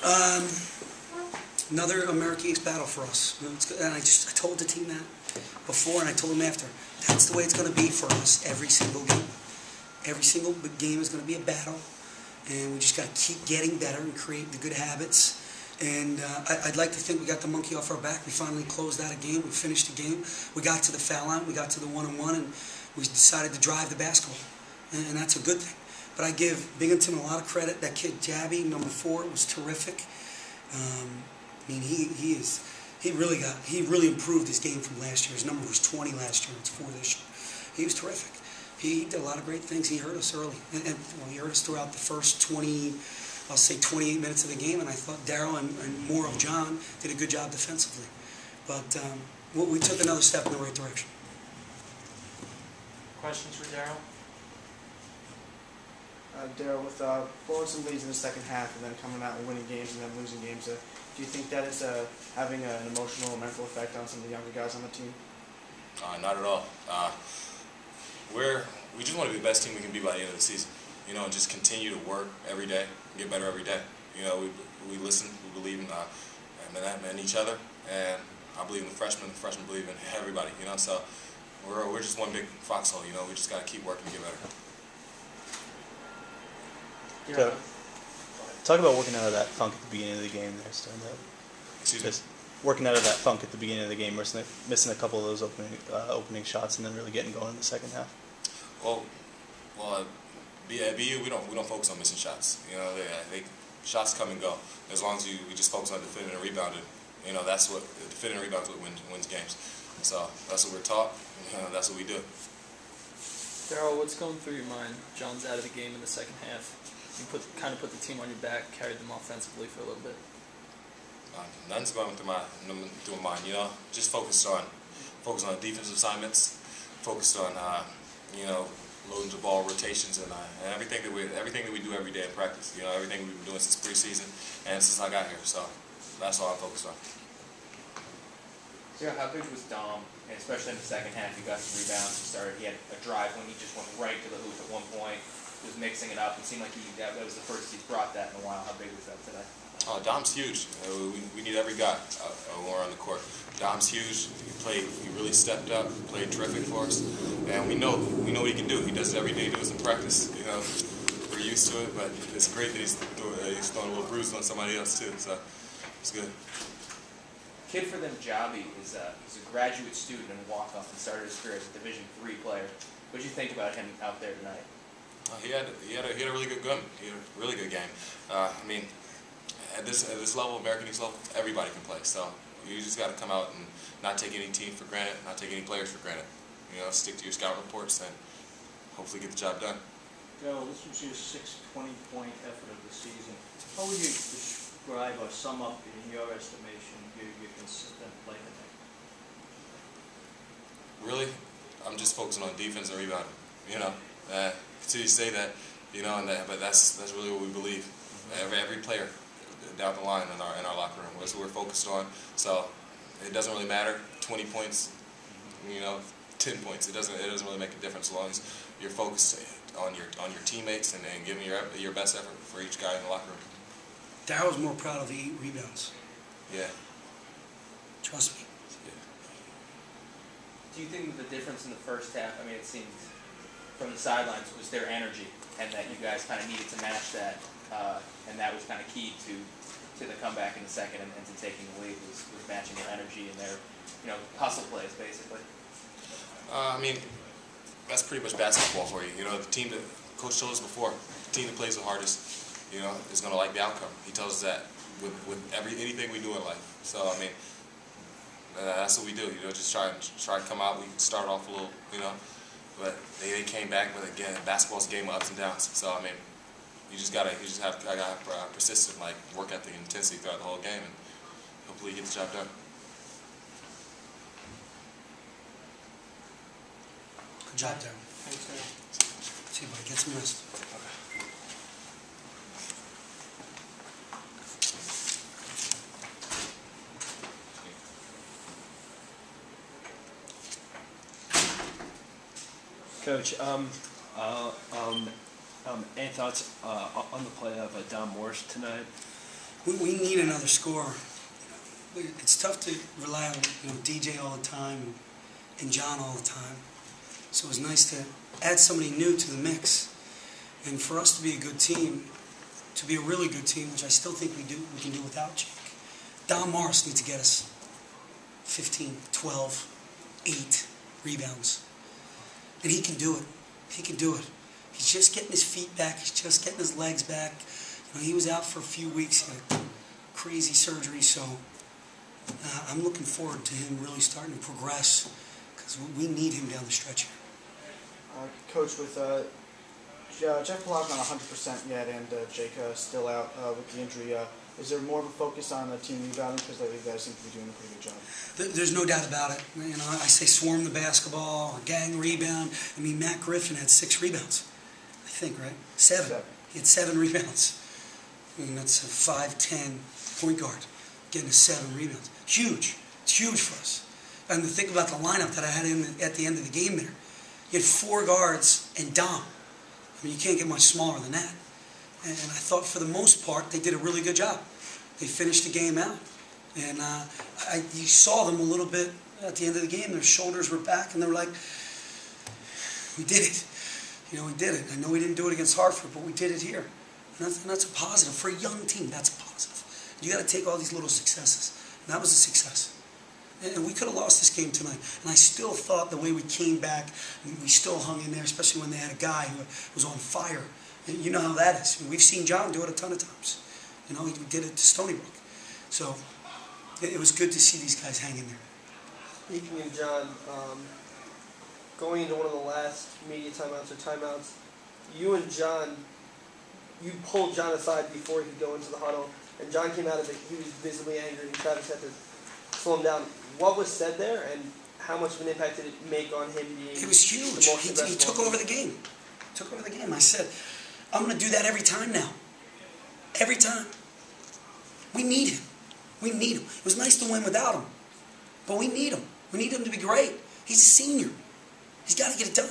Um, Another American East battle for us. You know, and I told the team that before, and I told them after. That's the way it's going to be for us every single game. Every single game is going to be a battle, and we just got to keep getting better and create the good habits. And I'd like to think we got the monkey off our back. We finally closed out a game. We finished the game. We got to the foul line. We got to the one-on-one, and we decided to drive the basketball. And that's a good thing. But I give Binghamton a lot of credit. That kid, Jabby, number 4, was terrific. I mean, he really improved his game from last year. His number was 20 last year. It's 4 this year. He was terrific. He did a lot of great things. He hurt us early, and well, he hurt us throughout the first 28 minutes of the game. And I thought Darryl and more of John did a good job defensively. But we took another step in the right direction. Questions for Darryl? Darryl, with blowing some leads in the second half and then coming out and winning games and then losing games, do you think that it's having an emotional or mental effect on some of the younger guys on the team? Not at all. We just want to be the best team we can be by the end of the season. You know, and just continue to work every day, get better every day. You know, we listen, we believe in each other, and I believe in the freshmen believe in everybody. You know, so we're just one big foxhole. You know, we just got to keep working to get better. So, talk about working out of that funk at the beginning of the game there, starting out. Excuse me? Just working out of that funk at the beginning of the game, missing a couple of those opening shots, and then really getting going in the second half. Well, at BU we don't focus on missing shots. You know, shots come and go. As long as we just focus on defending and rebounding, you know, that's what defending and rebounds what wins games. So that's what we're taught. You know, that's what we do. Darryl, what's going through your mind? John's out of the game in the second half. You kind of put the team on your back, carried them offensively for a little bit. Nothing's going through my mind. You know, just focused on defensive assignments, focused on you know, loading the ball, rotations, and everything that we do every day in practice. You know, everything we've been doing since preseason and since I got here. So that's all I'm focused on. So how big was Dom, and especially in the second half? He got some rebounds. He had a drive when he just went right to the hoop at one point. Was mixing it up. It seemed like that was the first he's brought that in a while. How big was that today? Dom's huge. We need every guy when we're on the court. Dom's huge. He really stepped up. Played terrific for us, and we know what he can do. He does it every day. He does it in practice. You know, we're used to it, but it's great that he's throwing a little bruise on somebody else too. So it's good. Kid for them, Jobby, he's a graduate student and walk-off and started his career as a Division III player. What did you think about him out there tonight? He had a really good game. He had a really good game. I mean, at this level, American East level, everybody can play. So you just got to come out and not take any team for granted, not take any players for granted. You know, stick to your scout reports and hopefully get the job done. Darryl, this was your 6th 20-point effort of the season. How would you describe or sum up, in your estimation, your consistent play tonight? Really, I'm just focusing on defense and rebounding. You know. So you say that, you know, but that's really what we believe. Every player down the line in our locker room. That's what we're focused on. So it doesn't really matter. 20 points, you know, 10 points. It doesn't really make a difference as long as you're focused on your teammates and giving your best effort for each guy in the locker room. Darryl's more proud of the 8 rebounds. Yeah. Trust me. Yeah. Do you think the difference in the first half? I mean, it seemed from the sidelines was their energy, and that you guys kind of needed to match that, and that was kind of key to the comeback in the second and to taking the lead was matching their energy and their, you know, hustle plays basically. I mean, that's pretty much basketball for you. You know, the team that Coach told us before, the team that plays the hardest, you know, is going to like the outcome. He tells us that with anything we do in life. So I mean, that's what we do. You know, just try and come out. We start off a little, you know. But they came back, but again, basketball's a game of ups and downs. So I mean, I got persistent, like, work ethic and intensity throughout the whole game, and hopefully get the job done. Good job, Darryl. Thanks, Darryl. See you, buddy. Get some rest. Coach, any thoughts on the play of Dom Morse tonight? We need another scorer. It's tough to rely on DJ all the time and John all the time. So it was nice to add somebody new to the mix. And for us to be a good team, to be a really good team, which I still think we can do without Jake. Don Morris needs to get us 15, 12, 8 rebounds. And he can do it. He can do it. He's just getting his feet back. He's just getting his legs back. He was out for a few weeks. He had crazy surgery, so I'm looking forward to him really starting to progress because we need him down the stretch here. Coach, with Jeff Pollock not 100% yet and Jake still out with the injury, is there more of a focus on team rebounding? Because lately you guys seem to be doing a pretty good job. There's no doubt about it. I say swarm the basketball, or gang rebound. I mean, Matt Griffin had 6 rebounds, I think, right? 7. He had 7 rebounds. I mean, that's a 5'10" point guard getting 7 rebounds. Huge. It's huge for us. And to think about the lineup that I had at the end of the game there, you had 4 guards and Dom. I mean, you can't get much smaller than that. And I thought for the most part they did a really good job. They finished the game out. And you saw them a little bit at the end of the game. Their shoulders were back and they were like, we did it. We did it. I know we didn't do it against Hartford, but we did it here. And that's a positive. For a young team, that's a positive. You got to take all these little successes. And that was a success. And we could have lost this game tonight. And I still thought the way we came back, we still hung in there, especially when they had a guy who was on fire. And you know how that is. We've seen John do it a ton of times. He did it to Stony Brook. So it was good to see these guys hang in there. Speaking of John, going into one of the last media timeouts, you and John, you pulled John aside before he could go into the huddle, and John came out of it, he was visibly angry, and Travis had to slow him down. What was said there, and how much of an impact did it make on him being It was huge. He took over the game. I said, I'm going to do that every time now. Every time. We need him. It was nice to win without him, but we need him. We need him to be great. He's a senior. He's got to get it done.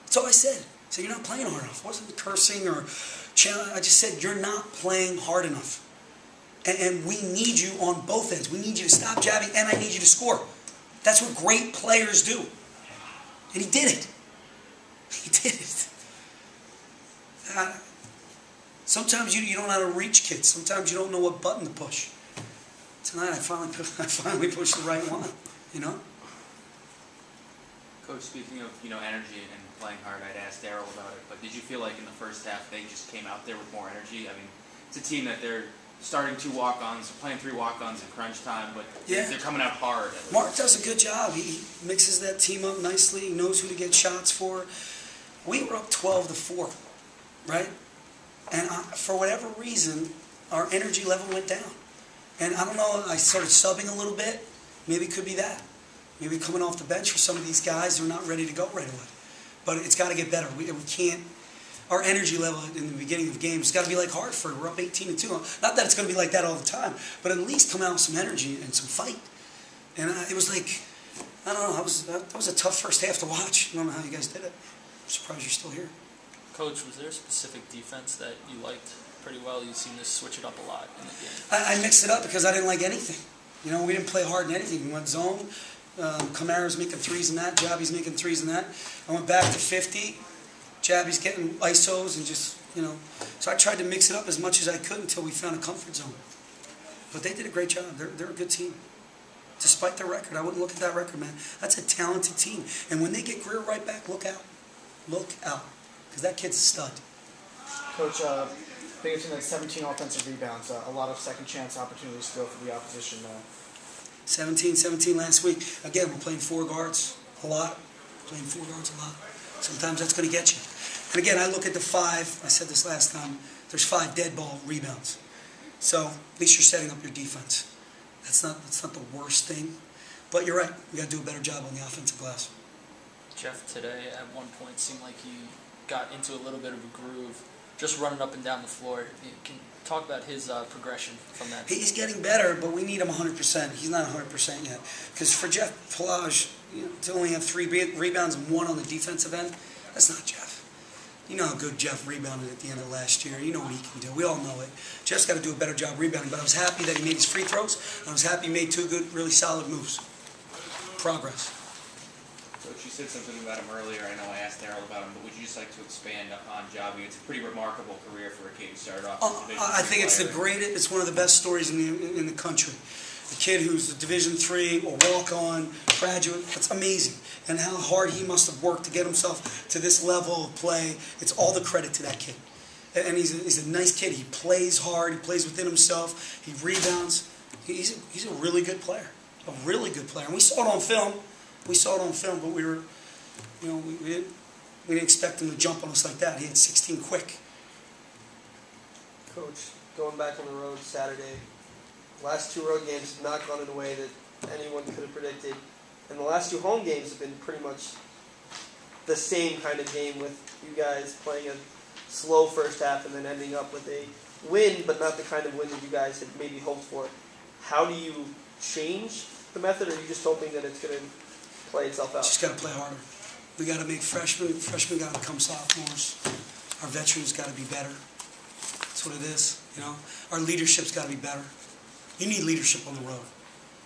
That's all I said. So you're not playing hard enough. I wasn't cursing or challenging. I just said you're not playing hard enough. And we need you on both ends. We need you to stop jabbing, and I need you to score. That's what great players do. And he did it. He did it. Sometimes you don't know how to reach kids. Sometimes you don't know what button to push. Tonight I finally pushed the right one. Coach, speaking of energy and playing hard, I'd asked Daryl about it, but did you feel like in the first half they just came out there with more energy? I mean, it's a team that they're starting 2 walk-ons, playing 3 walk-ons in crunch time, but they're coming out hard. Mark does a good job. He mixes that team up nicely. He knows who to get shots for. We were up 12-4, right? And for whatever reason, our energy level went down. And I don't know, I started subbing a little bit. Maybe it could be that. Maybe coming off the bench for some of these guys who are not ready to go right away. But it's got to get better. We can't. Our energy level in the beginning of games has got to be like Hartford. We're up 18-2. Not that it's going to be like that all the time, but at least come out with some energy and some fight. And it was like, I don't know, that was a tough first half to watch. I don't know how you guys did it. I'm surprised you're still here. Coach, was there a specific defense that you liked pretty well? You seemed to switch it up a lot in the game. I mixed it up because I didn't like anything. We didn't play hard in anything. We went zone. Kamara's making threes in that. Jabby's making threes in that. I went back to 50. Jabby's getting ISOs and just, So I tried to mix it up as much as I could until we found a comfort zone. But they did a great job. They're a good team. Despite their record, I wouldn't look at that record, man. That's a talented team. And when they get Greer right back, look out. Look out. Because that kid's a stud. Coach, biggest team had 17 offensive rebounds. A lot of second chance opportunities still for the opposition. 17 last week. Again, we're playing 4 guards a lot. Playing 4 guards a lot. Sometimes that's going to get you. And again, I look at the 5. I said this last time. There's 5 dead ball rebounds. So at least you're setting up your defense. That's not the worst thing. But you're right. We got to do a better job on the offensive glass. Jeff today at one point seemed like he got into a little bit of a groove, just running up and down the floor. You can talk about his progression from that. He's getting better, but we need him 100%. He's not 100% yet. Because for Jeff Pelage, to only have 3 rebounds and 1 on the defensive end, that's not Jeff. You know how good Jeff rebounded at the end of last year. You know what he can do. We all know it. Jeff's got to do a better job rebounding, but I was happy that he made his free throws. And I was happy he made 2 good, really solid moves. Progress. Coach, you said something about him earlier. I know I asked Daryl about him, but would you just like to expand on Javi? It's a pretty remarkable career for a kid who started off as a Division I think it's the player. greatest. It's one of the best stories in the country. A kid who's a Division III or walk-on graduate. That's amazing. And how hard he must have worked to get himself to this level of play. It's all the credit to that kid. And he's a nice kid. He plays hard. He plays within himself. He rebounds. He's a really good player. A really good player. And we saw it on film. But we were, you know, we didn't expect him to jump on us like that. He had 16 quick. Coach, going back on the road Saturday, last 2 road games have not gone in a way that anyone could have predicted. And the last 2 home games have been pretty much the same kind of game, with you guys playing a slow first half and then ending up with a win, but not the kind of win that you guys had maybe hoped for. How do you change the method, or are you just hoping that it's going to play itself out? Just got to play harder. We got to make freshmen got to become sophomores. Our veterans got to be better. That's what it is, you know. Our leadership's got to be better. You need leadership on the road.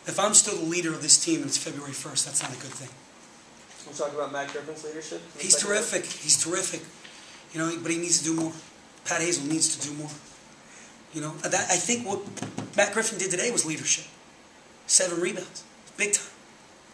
If I'm still the leader of this team and it's February 1st, that's not a good thing. We'll talk about Matt Griffin's leadership. He's terrific. He's terrific. You know, but he needs to do more. Pat Hazel needs to do more. You know, I think what Matt Griffin did today was leadership. 7 rebounds. Big time.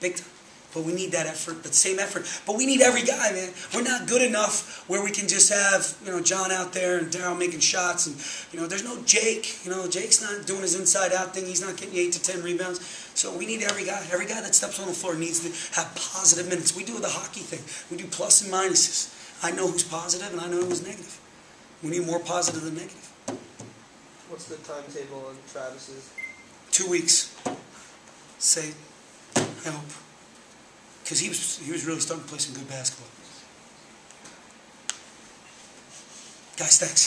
Big time. But we need that effort, that same effort. But we need every guy, man. We're not good enough where we can just have, you know, John out there and Daryl making shots. And, you know, there's no Jake. You know, Jake's not doing his inside-out thing. He's not getting 8 to 10 rebounds. So we need every guy. Every guy that steps on the floor needs to have positive minutes. We do the hockey thing. We do plus and minuses. I know who's positive and I know who's negative. We need more positive than negative. What's the timetable on Travis's? 2 weeks. Say, I hope. Because he was really starting to play some good basketball. Guys, thanks.